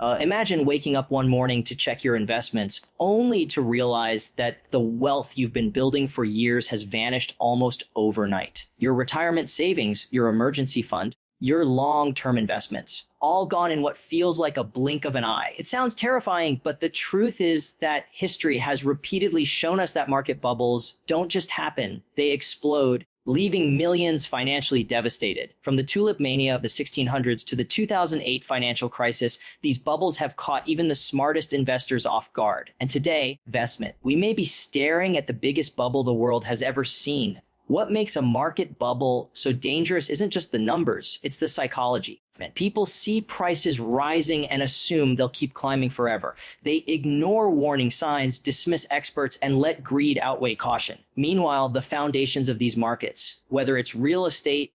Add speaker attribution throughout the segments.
Speaker 1: Imagine waking up one morning to check your investments, only to realize that the wealth you've been building for years has vanished almost overnight. Your retirement savings, your emergency fund, your long-term investments, all gone in what feels like a blink of an eye. It sounds terrifying, but the truth is that history has repeatedly shown us that market bubbles don't just happen, they explode, leaving millions financially devastated. From the tulip mania of the 1600s to the 2008 financial crisis, these bubbles have caught even the smartest investors off guard. And today, investment. We may be staring at the biggest bubble the world has ever seen. What makes a market bubble so dangerous isn't just the numbers, it's the psychology. People see prices rising and assume they'll keep climbing forever. They ignore warning signs, dismiss experts, and let greed outweigh caution. Meanwhile, the foundations of these markets, whether it's real estate,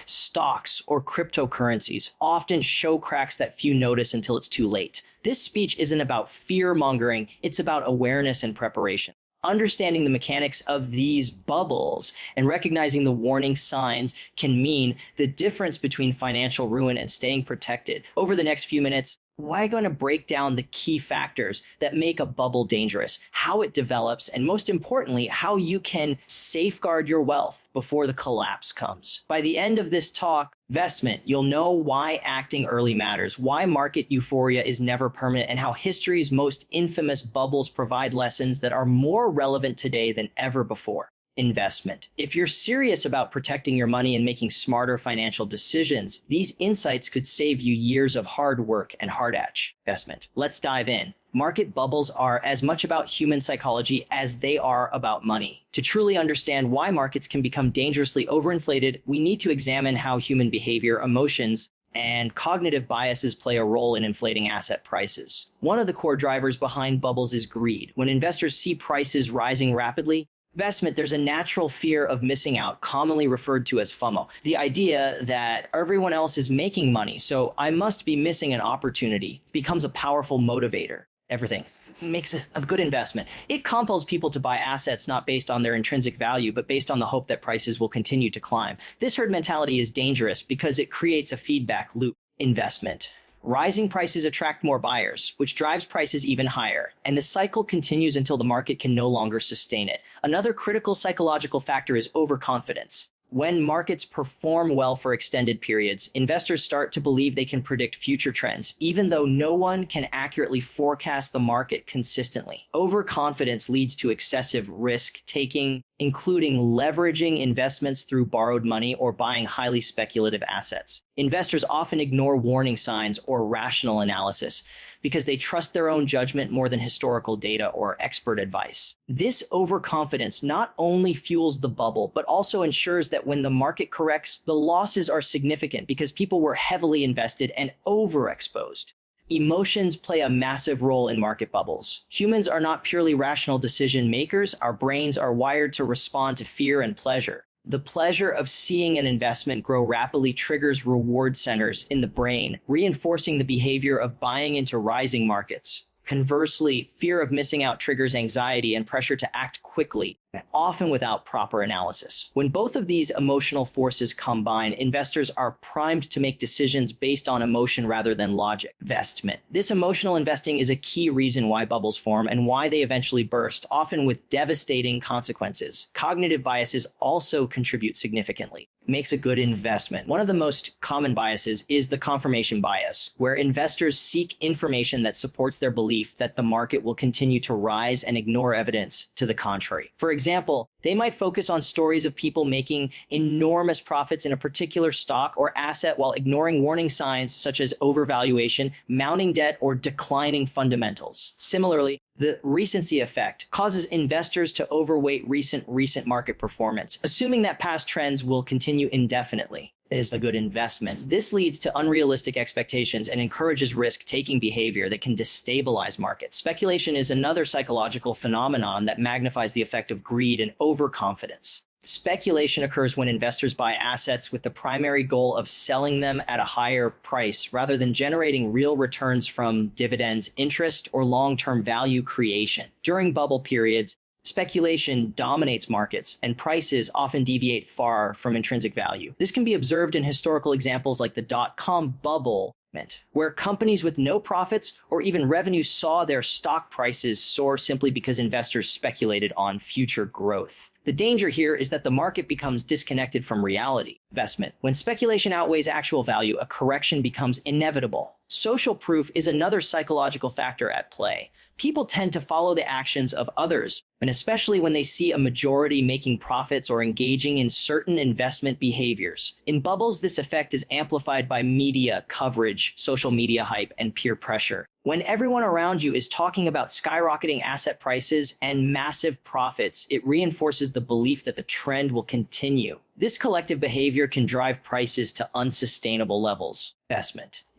Speaker 1: stocks, or cryptocurrencies, often show cracks that few notice until it's too late. This speech isn't about fear-mongering, it's about awareness and preparation. Understanding the mechanics of these bubbles and recognizing the warning signs can mean the difference between financial ruin and staying protected. Over the next few minutes, we're going to break down the key factors that make a bubble dangerous, how it develops, and most importantly, how you can safeguard your wealth before the collapse comes. By the end of this talk, investment, you'll know why acting early matters, why market euphoria is never permanent, and how history's most infamous bubbles provide lessons that are more relevant today than ever before. Investment. If you're serious about protecting your money and making smarter financial decisions, these insights could save you years of hard work and hard investment. Let's dive in. Market bubbles are as much about human psychology as they are about money. To truly understand why markets can become dangerously overinflated, we need to examine how human behavior, emotions, and cognitive biases play a role in inflating asset prices. One of the core drivers behind bubbles is greed. When investors see prices rising rapidly, there's a natural fear of missing out, commonly referred to as FOMO. The idea that everyone else is making money, so I must be missing an opportunity, becomes a powerful motivator. Everything makes a good investment. It compels people to buy assets not based on their intrinsic value, but based on the hope that prices will continue to climb. This herd mentality is dangerous because it creates a feedback loop. Investment. Rising prices attract more buyers, which drives prices even higher, and the cycle continues until the market can no longer sustain it. Another critical psychological factor is overconfidence. When markets perform well for extended periods, investors start to believe they can predict future trends, even though no one can accurately forecast the market consistently. Overconfidence leads to excessive risk-taking, including leveraging investments through borrowed money or buying highly speculative assets. Investors often ignore warning signs or rational analysis because they trust their own judgment more than historical data or expert advice. This overconfidence not only fuels the bubble, but also ensures that when the market corrects, the losses are significant because people were heavily invested and overexposed. Emotions play a massive role in market bubbles. Humans are not purely rational decision makers. Our brains are wired to respond to fear and pleasure. The pleasure of seeing an investment grow rapidly triggers reward centers in the brain, reinforcing the behavior of buying into rising markets. Conversely, fear of missing out triggers anxiety and pressure to act quickly, often without proper analysis. When both of these emotional forces combine, investors are primed to make decisions based on emotion rather than logic. Investment. This emotional investing is a key reason why bubbles form and why they eventually burst, often with devastating consequences. Cognitive biases also contribute significantly. Makes a good investment. One of the most common biases is the confirmation bias, where investors seek information that supports their belief that the market will continue to rise and ignore evidence to the contrary. For example, they might focus on stories of people making enormous profits in a particular stock or asset while ignoring warning signs such as overvaluation, mounting debt, or declining fundamentals. Similarly, the recency effect causes investors to overweight recent market performance, assuming that past trends will continue indefinitely. Is a good investment. This leads to unrealistic expectations and encourages risk-taking behavior that can destabilize markets. Speculation is another psychological phenomenon that magnifies the effect of greed and overconfidence. Speculation occurs when investors buy assets with the primary goal of selling them at a higher price rather than generating real returns from dividends, interest, or long-term value creation. During bubble periods, speculation dominates markets, and prices often deviate far from intrinsic value. This can be observed in historical examples like the dot-com bubble, where companies with no profits or even revenue saw their stock prices soar simply because investors speculated on future growth. The danger here is that the market becomes disconnected from reality. When speculation outweighs actual value, a correction becomes inevitable. Social proof is another psychological factor at play. People tend to follow the actions of others, and especially when they see a majority making profits or engaging in certain investment behaviors. In bubbles, this effect is amplified by media coverage, social media hype, and peer pressure. When everyone around you is talking about skyrocketing asset prices and massive profits, it reinforces the belief that the trend will continue. This collective behavior can drive prices to unsustainable levels.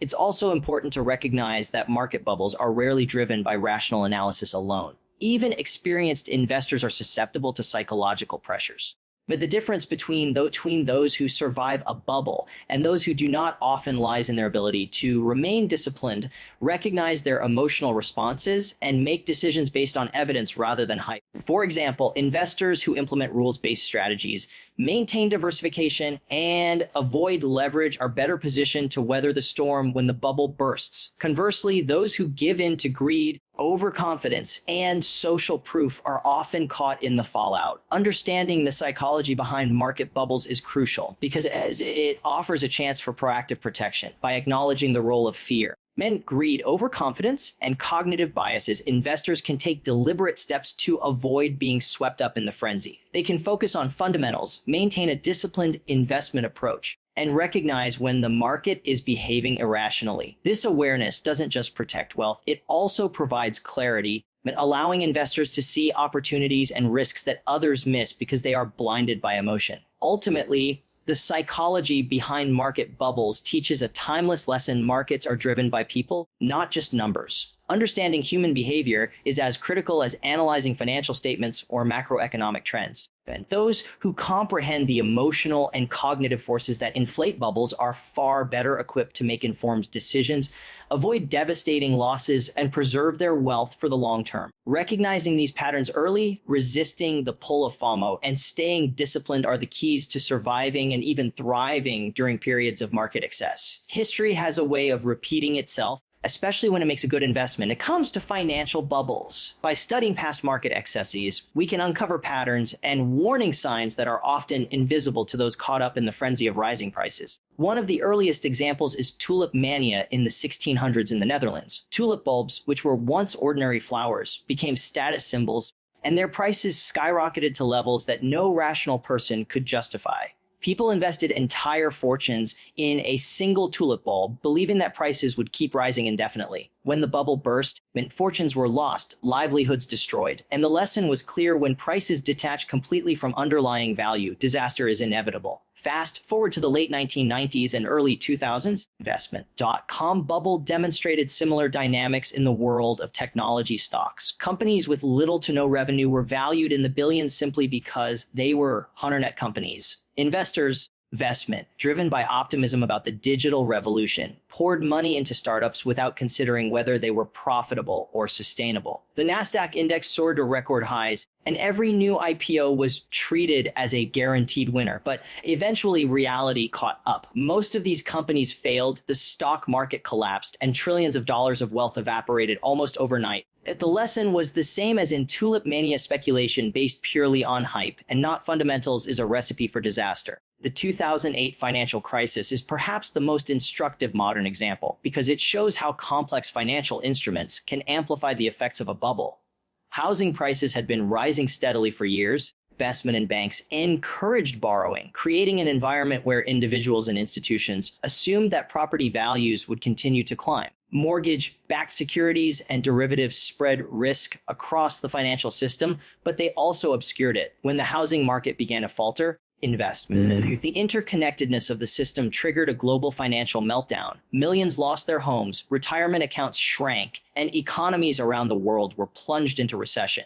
Speaker 1: It's also important to recognize that market bubbles are rarely driven by rational analysis alone. Even experienced investors are susceptible to psychological pressures. But the difference between those who survive a bubble and those who do not often lies in their ability to remain disciplined, recognize their emotional responses, and make decisions based on evidence rather than hype. For example, investors who implement rules-based strategies, maintain diversification, and avoid leverage are better positioned to weather the storm when the bubble bursts. Conversely, those who give in to greed, overconfidence, and social proof are often caught in the fallout. Understanding the psychology behind market bubbles is crucial because it offers a chance for proactive protection by acknowledging the role of fear. Greed, overconfidence, and cognitive biases, investors can take deliberate steps to avoid being swept up in the frenzy. They can focus on fundamentals, maintain a disciplined investment approach, and recognize when the market is behaving irrationally. This awareness doesn't just protect wealth, it also provides clarity, allowing investors to see opportunities and risks that others miss because they are blinded by emotion. Ultimately, the psychology behind market bubbles teaches a timeless lesson: markets are driven by people, not just numbers. Understanding human behavior is as critical as analyzing financial statements or macroeconomic trends. And those who comprehend the emotional and cognitive forces that inflate bubbles are far better equipped to make informed decisions, avoid devastating losses, and preserve their wealth for the long term. Recognizing these patterns early, resisting the pull of FOMO, and staying disciplined are the keys to surviving and even thriving during periods of market excess. History has a way of repeating itself, especially when it makes a good investment. It comes to financial bubbles. By studying past market excesses, we can uncover patterns and warning signs that are often invisible to those caught up in the frenzy of rising prices. One of the earliest examples is tulip mania in the 1600s in the Netherlands. Tulip bulbs, which were once ordinary flowers, became status symbols, and their prices skyrocketed to levels that no rational person could justify. People invested entire fortunes in a single tulip bulb, believing that prices would keep rising indefinitely. When the bubble burst, fortunes were lost, livelihoods destroyed, and the lesson was clear: when prices detach completely from underlying value, disaster is inevitable. Fast forward to the late 1990s and early 2000s, investment.com bubble demonstrated similar dynamics in the world of technology stocks. Companies with little to no revenue were valued in the billions simply because they were internet companies. Investors, driven by optimism about the digital revolution, poured money into startups without considering whether they were profitable or sustainable. The Nasdaq index soared to record highs, and every new IPO was treated as a guaranteed winner. But eventually, reality caught up. Most of these companies failed, the stock market collapsed, and trillions of dollars of wealth evaporated almost overnight. The lesson was the same as in tulip mania: speculation based purely on hype and not fundamentals is a recipe for disaster. The 2008 financial crisis is perhaps the most instructive modern example because it shows how complex financial instruments can amplify the effects of a bubble. Housing prices had been rising steadily for years. Investment and banks encouraged borrowing, creating an environment where individuals and institutions assumed that property values would continue to climb. Mortgage-backed securities and derivatives spread risk across the financial system, but they also obscured it. When the housing market began to falter, the interconnectedness of the system triggered a global financial meltdown. Millions lost their homes, retirement accounts shrank, and economies around the world were plunged into recession.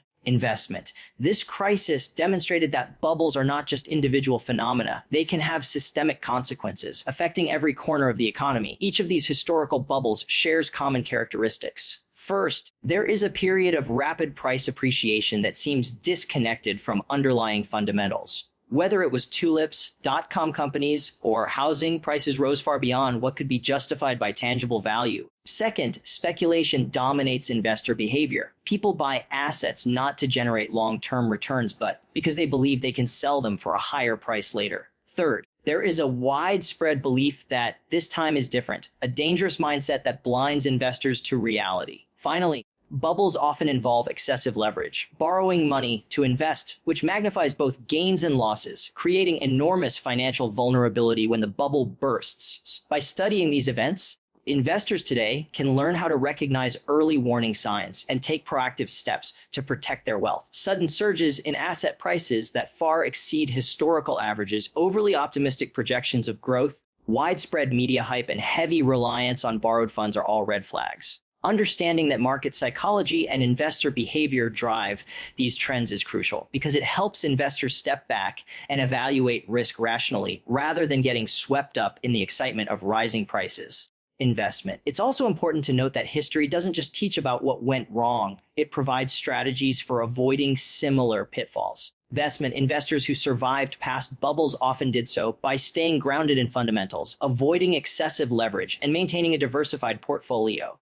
Speaker 1: This crisis demonstrated that bubbles are not just individual phenomena. They can have systemic consequences, affecting every corner of the economy. Each of these historical bubbles shares common characteristics. First, there is a period of rapid price appreciation that seems disconnected from underlying fundamentals. Whether it was tulips, dot-com companies, or housing, prices rose far beyond what could be justified by tangible value. Second, speculation dominates investor behavior. People buy assets not to generate long-term returns, but because they believe they can sell them for a higher price later. Third, there is a widespread belief that this time is different, a dangerous mindset that blinds investors to reality. Finally, bubbles often involve excessive leverage, borrowing money to invest, which magnifies both gains and losses, creating enormous financial vulnerability when the bubble bursts. By studying these events, investors today can learn how to recognize early warning signs and take proactive steps to protect their wealth. Sudden surges in asset prices that far exceed historical averages, overly optimistic projections of growth, widespread media hype, and heavy reliance on borrowed funds are all red flags. Understanding that market psychology and investor behavior drive these trends is crucial because it helps investors step back and evaluate risk rationally rather than getting swept up in the excitement of rising prices. Investment. It's also important to note that history doesn't just teach about what went wrong. It provides strategies for avoiding similar pitfalls. Investors who survived past bubbles often did so by staying grounded in fundamentals, avoiding excessive leverage, and maintaining a diversified portfolio.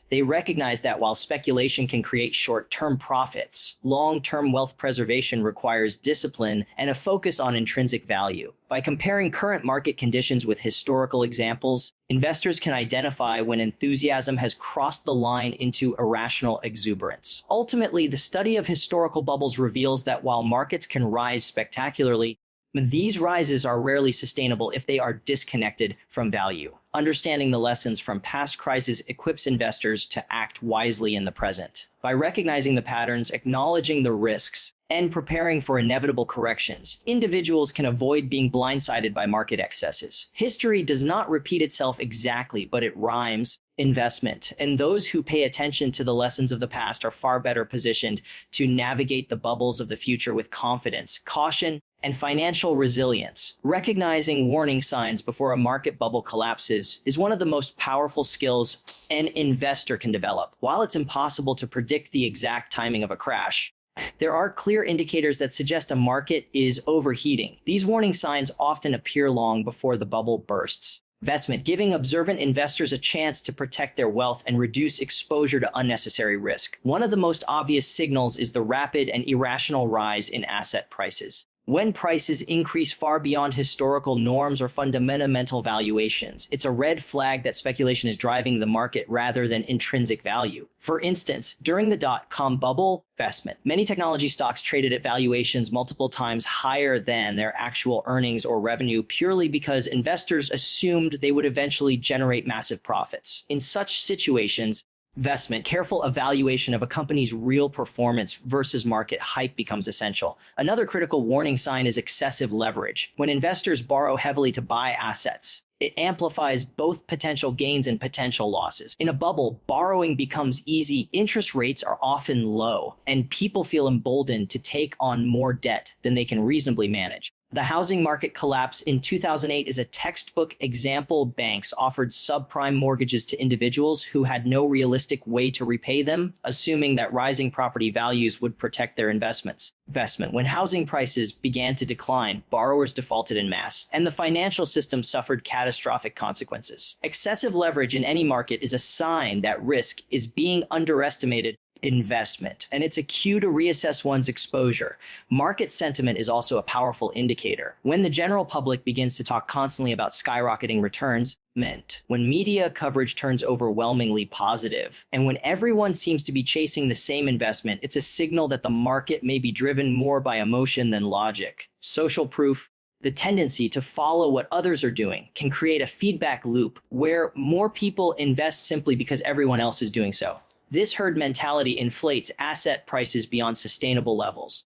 Speaker 1: They recognize that while speculation can create short-term profits, long-term wealth preservation requires discipline and a focus on intrinsic value. By comparing current market conditions with historical examples, investors can identify when enthusiasm has crossed the line into irrational exuberance. Ultimately, the study of historical bubbles reveals that while markets can rise spectacularly, these rises are rarely sustainable if they are disconnected from value. Understanding the lessons from past crises equips investors to act wisely in the present. By recognizing the patterns, acknowledging the risks, and preparing for inevitable corrections, individuals can avoid being blindsided by market excesses. History does not repeat itself exactly, but it rhymes. Investment, and those who pay attention to the lessons of the past are far better positioned to navigate the bubbles of the future with confidence, caution, and financial resilience. Recognizing warning signs before a market bubble collapses is one of the most powerful skills an investor can develop. While it's impossible to predict the exact timing of a crash, there are clear indicators that suggest a market is overheating. These warning signs often appear long before the bubble bursts. Investment, giving observant investors a chance to protect their wealth and reduce exposure to unnecessary risk. One of the most obvious signals is the rapid and irrational rise in asset prices. When prices increase far beyond historical norms or fundamental valuations, it's a red flag that speculation is driving the market rather than intrinsic value. For instance, during the dot-com bubble, many technology stocks traded at valuations multiple times higher than their actual earnings or revenue purely because investors assumed they would eventually generate massive profits. In such situations, careful evaluation of a company's real performance versus market hype becomes essential. Another critical warning sign is excessive leverage. When investors borrow heavily to buy assets, it amplifies both potential gains and potential losses. In a bubble, borrowing becomes easy, interest rates are often low, and people feel emboldened to take on more debt than they can reasonably manage. The housing market collapse in 2008 is a textbook example. Banks offered subprime mortgages to individuals who had no realistic way to repay them, assuming that rising property values would protect their investments. When housing prices began to decline, borrowers defaulted en masse, and the financial system suffered catastrophic consequences. Excessive leverage in any market is a sign that risk is being underestimated. And it's a cue to reassess one's exposure. Market sentiment is also a powerful indicator. When the general public begins to talk constantly about skyrocketing returns, when media coverage turns overwhelmingly positive, and when everyone seems to be chasing the same investment, it's a signal that the market may be driven more by emotion than logic. Social proof. The tendency to follow what others are doing can create a feedback loop where more people invest simply because everyone else is doing so. This herd mentality inflates asset prices beyond sustainable levels.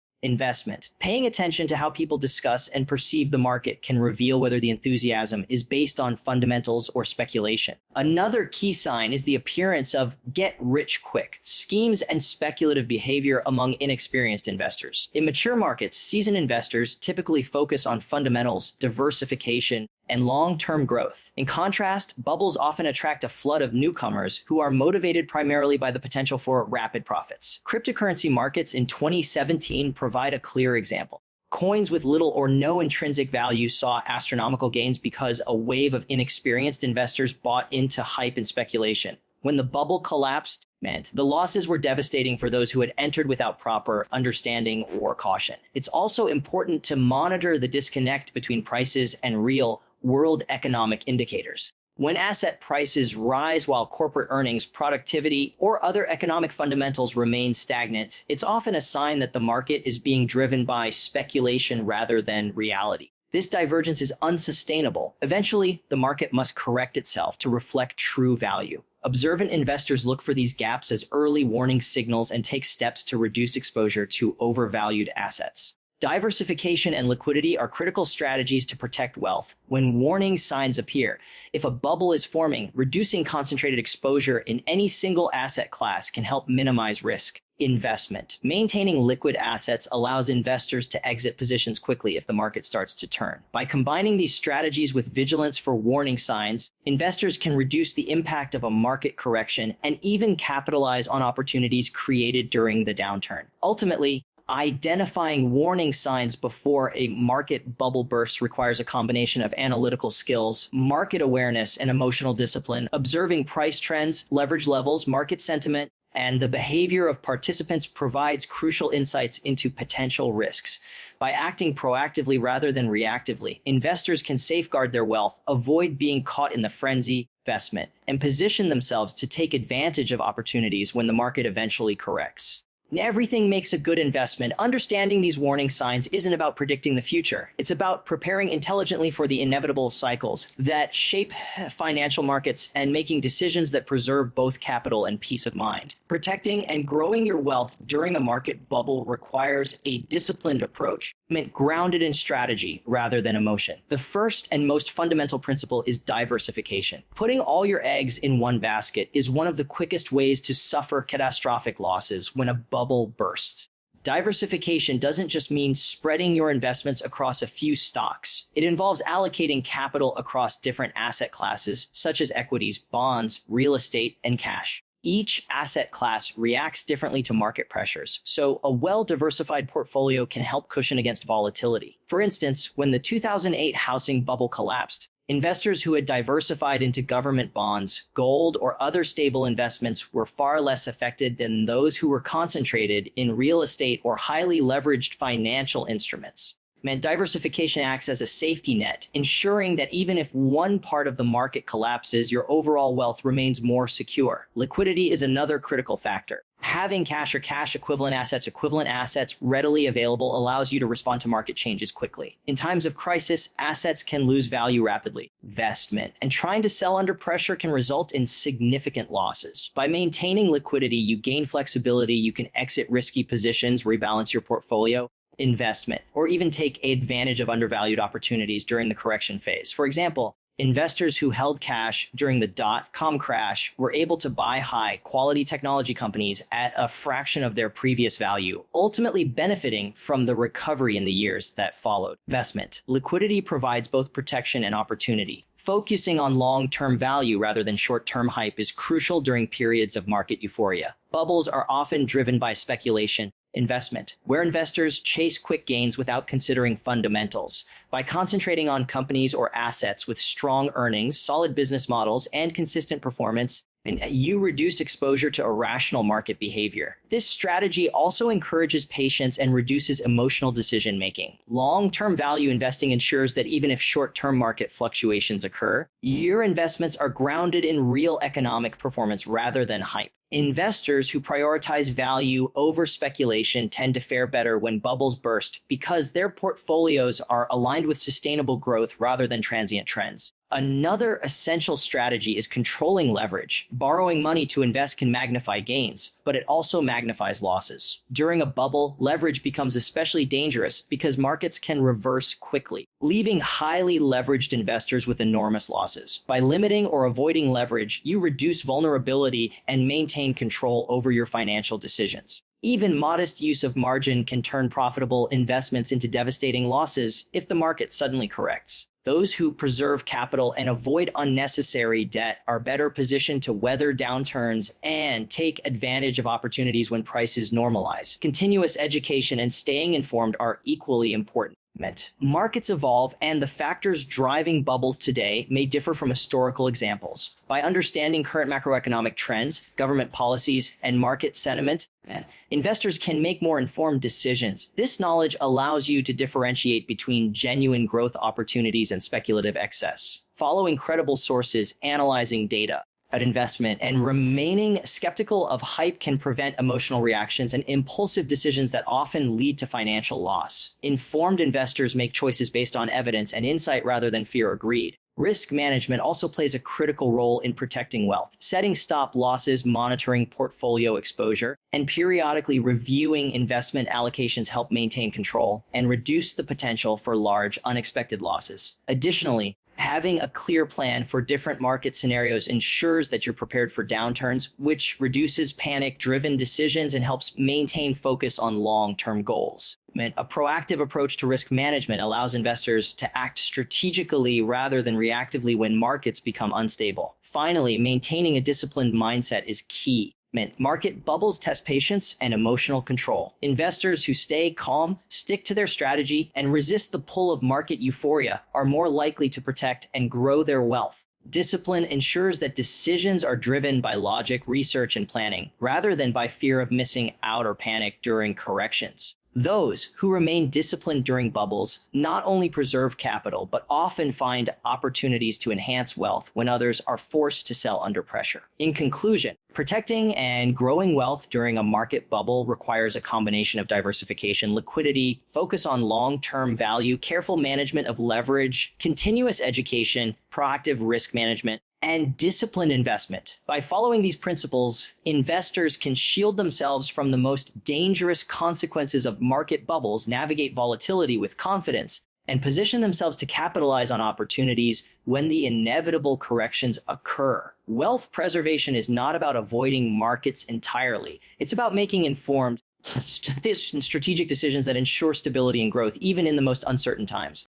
Speaker 1: Paying attention to how people discuss and perceive the market can reveal whether the enthusiasm is based on fundamentals or speculation. Another key sign is the appearance of get-rich-quick schemes and speculative behavior among inexperienced investors. In mature markets, seasoned investors typically focus on fundamentals, diversification, and long-term growth. In contrast, bubbles often attract a flood of newcomers who are motivated primarily by the potential for rapid profits. Cryptocurrency markets in 2017 provide a clear example. Coins with little or no intrinsic value saw astronomical gains because a wave of inexperienced investors bought into hype and speculation. When the bubble collapsed, the losses were devastating for those who had entered without proper understanding or caution. It's also important to monitor the disconnect between prices and real world economic indicators. When asset prices rise while corporate earnings, productivity, or other economic fundamentals remain stagnant, it's often a sign that the market is being driven by speculation rather than reality. This divergence is unsustainable. Eventually, the market must correct itself to reflect true value. Observant investors look for these gaps as early warning signals and take steps to reduce exposure to overvalued assets. Diversification and liquidity are critical strategies to protect wealth. When warning signs appear, if a bubble is forming, reducing concentrated exposure in any single asset class can help minimize risk. Investment. Maintaining liquid assets allows investors to exit positions quickly if the market starts to turn. By combining these strategies with vigilance for warning signs, investors can reduce the impact of a market correction and even capitalize on opportunities created during the downturn. Ultimately, identifying warning signs before a market bubble bursts requires a combination of analytical skills, market awareness, and emotional discipline. Observing price trends, leverage levels, market sentiment, and the behavior of participants provides crucial insights into potential risks. By acting proactively rather than reactively, investors can safeguard their wealth, avoid being caught in the frenzy investment, and position themselves to take advantage of opportunities when the market eventually corrects. Everything makes a good investment. Understanding these warning signs isn't about predicting the future. It's about preparing intelligently for the inevitable cycles that shape financial markets and making decisions that preserve both capital and peace of mind. Protecting and growing your wealth during a market bubble requires a disciplined approach, grounded in strategy rather than emotion. The first and most fundamental principle is diversification. Putting all your eggs in one basket is one of the quickest ways to suffer catastrophic losses when a bubble bursts. Diversification doesn't just mean spreading your investments across a few stocks. It involves allocating capital across different asset classes, such as equities, bonds, real estate, and cash. Each asset class reacts differently to market pressures, so a well-diversified portfolio can help cushion against volatility. For instance, when the 2008 housing bubble collapsed, investors who had diversified into government bonds, gold, or other stable investments were far less affected than those who were concentrated in real estate or highly leveraged financial instruments. Diversification acts as a safety net, ensuring that even if one part of the market collapses, your overall wealth remains more secure. Liquidity is another critical factor. Having cash or cash equivalent assets readily available allows you to respond to market changes quickly. In times of crisis, assets can lose value rapidly. Investment and trying to sell under pressure can result in significant losses. By maintaining liquidity, you gain flexibility, you can exit risky positions, rebalance your portfolio. Investment, or even take advantage of undervalued opportunities during the correction phase. For example, investors who held cash during the dot-com crash were able to buy high-quality technology companies at a fraction of their previous value, ultimately benefiting from the recovery in the years that followed. Investment. Liquidity provides both protection and opportunity. Focusing on long-term value rather than short-term hype is crucial during periods of market euphoria. Bubbles are often driven by speculation. Investment, where investors chase quick gains without considering fundamentals. By concentrating on companies or assets with strong earnings, solid business models, and consistent performance, you reduce exposure to irrational market behavior. This strategy also encourages patience and reduces emotional decision-making. Long-term value investing ensures that even if short-term market fluctuations occur, your investments are grounded in real economic performance rather than hype. Investors who prioritize value over speculation tend to fare better when bubbles burst because their portfolios are aligned with sustainable growth rather than transient trends. Another essential strategy is controlling leverage. Borrowing money to invest can magnify gains, but it also magnifies losses. During a bubble, leverage becomes especially dangerous because markets can reverse quickly, leaving highly leveraged investors with enormous losses. By limiting or avoiding leverage, you reduce vulnerability and maintain control over your financial decisions. Even modest use of margin can turn profitable investments into devastating losses if the market suddenly corrects. Those who preserve capital and avoid unnecessary debt are better positioned to weather downturns and take advantage of opportunities when prices normalize. Continuous education and staying informed are equally important. Markets evolve, and the factors driving bubbles today may differ from historical examples. By understanding current macroeconomic trends, government policies, and market sentiment, investors can make more informed decisions. This knowledge allows you to differentiate between genuine growth opportunities and speculative excess. Following credible sources, analyzing data, an investment, and remaining skeptical of hype can prevent emotional reactions and impulsive decisions that often lead to financial loss. Informed investors make choices based on evidence and insight rather than fear or greed. Risk management also plays a critical role in protecting wealth. Setting stop losses, monitoring portfolio exposure, and periodically reviewing investment allocations help maintain control and reduce the potential for large, unexpected losses. Additionally, having a clear plan for different market scenarios ensures that you're prepared for downturns, which reduces panic-driven decisions and helps maintain focus on long-term goals. A proactive approach to risk management allows investors to act strategically rather than reactively when markets become unstable. Finally, maintaining a disciplined mindset is key. Market bubbles test patience and emotional control. Investors who stay calm, stick to their strategy, and resist the pull of market euphoria are more likely to protect and grow their wealth. Discipline ensures that decisions are driven by logic, research, and planning, rather than by fear of missing out or panic during corrections. Those who remain disciplined during bubbles not only preserve capital, but often find opportunities to enhance wealth when others are forced to sell under pressure. In conclusion, protecting and growing wealth during a market bubble requires a combination of diversification, liquidity, focus on long-term value, careful management of leverage, continuous education, proactive risk management, and disciplined investment. By following these principles, investors can shield themselves from the most dangerous consequences of market bubbles, navigate volatility with confidence, and position themselves to capitalize on opportunities when the inevitable corrections occur. Wealth preservation is not about avoiding markets entirely. It's about making informed, strategic decisions that ensure stability and growth, even in the most uncertain times.